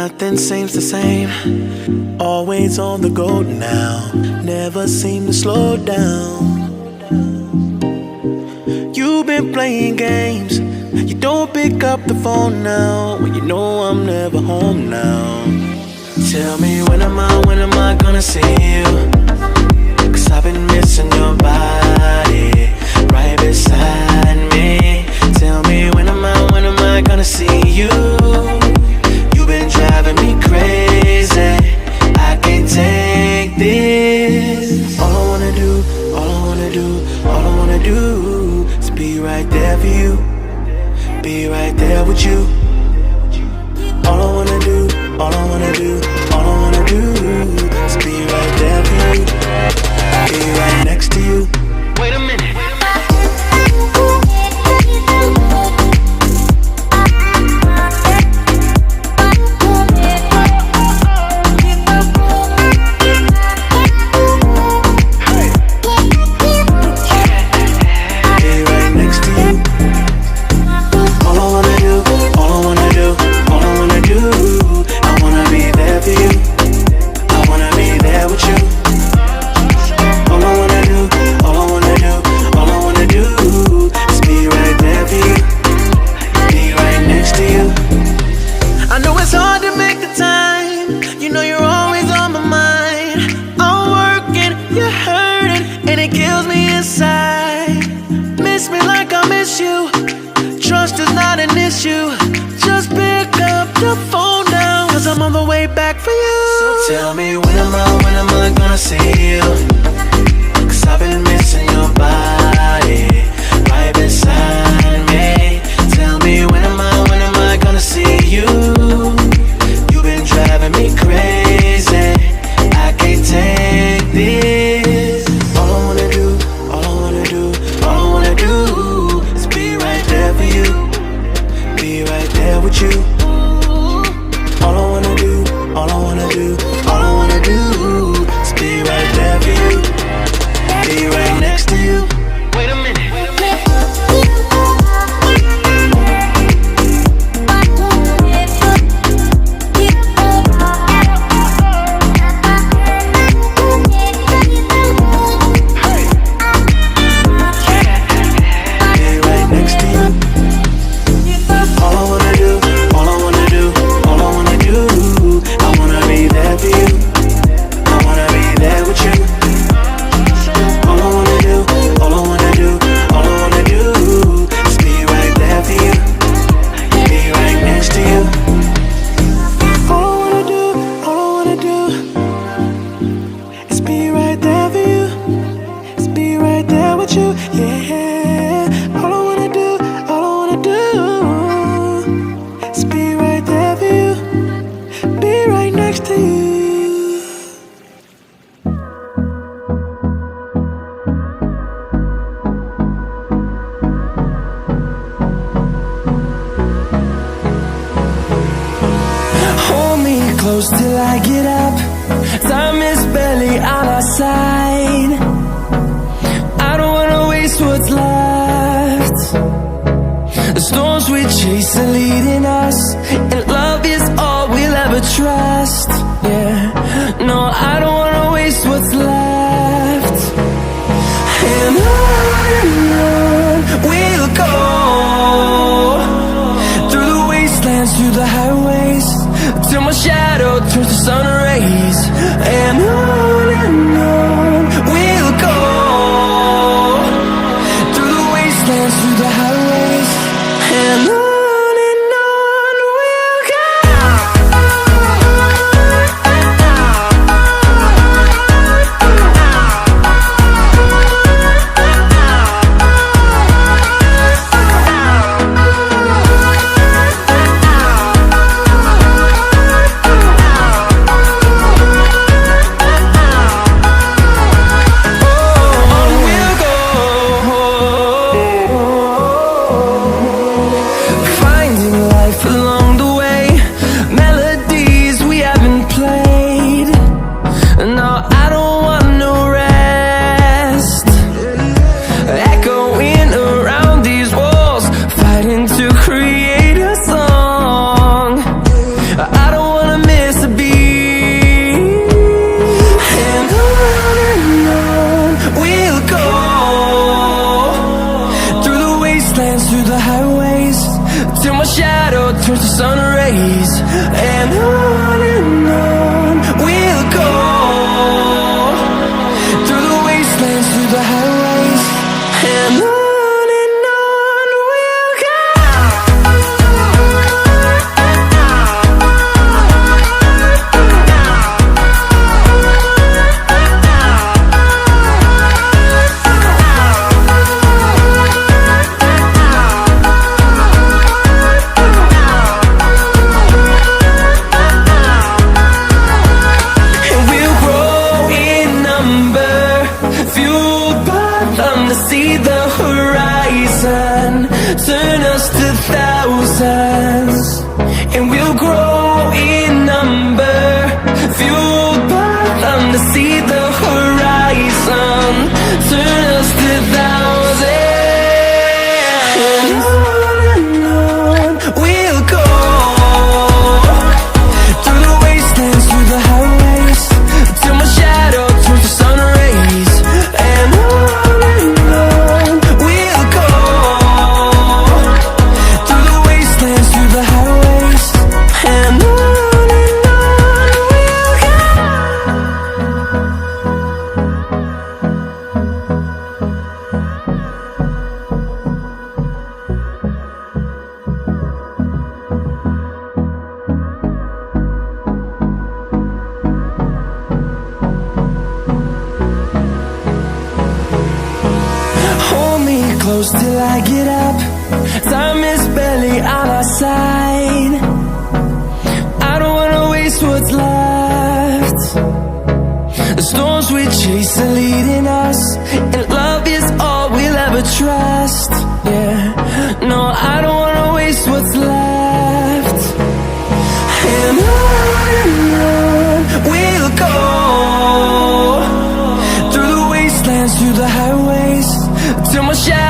nothing seems the same. Always on the go now, never seem to slow down. You've been playing games, you don't pick up the phone now, when you know I'm never home now. Tell me when am I gonna see you? 'Cause I've been missing your body right beside me. Tell me when am I gonna see you? You've been driving me crazy, I can't take this. All I wanna do, all I wanna do, all I wanna do is be right there for you, be right there with you. All I wanna do, all I wanna do, all I wanna do is be right there for you, be right next to you. Wait a minute. Tell me when am I gonna see you? 'Cause I've been missing your body right beside me. Tell me when am I gonna see you? You've been driving me crazy, I can't take this. All I wanna do, all I wanna do, all I wanna do is be right there for you, be right there with you. All I wanna do, all I wanna do, all I wanna do is be right there for you, be right next to you. Wait a minute. Close till I get up, time is barely on our side. I don't wanna waste what's left. The storms we chase are leading us, and love is all we'll ever trust. Yeah, no, I don't wanna waste what's left. And on we'll go, through the wastelands, through the highways, till my shadow turns to sun rays. And on we'll go, through the wastelands, through the highways. And on we'll go. through the highways, and on we'll go. See the horizon, turn us to thousands, and we'll grow in number, fueled by them to see the horizon, turn us to thousands, and on we'll go, through the wastelands, through the highways, till my shadow turns to sun rays, and on close till I get up. Time is barely on our side. I don't wanna waste what's left. The storms we chase are leading us, and love is all we'll ever trust. Yeah, no, I don't wanna waste what's left. And on we'll go, through the wastelands, through the highways, till my shadow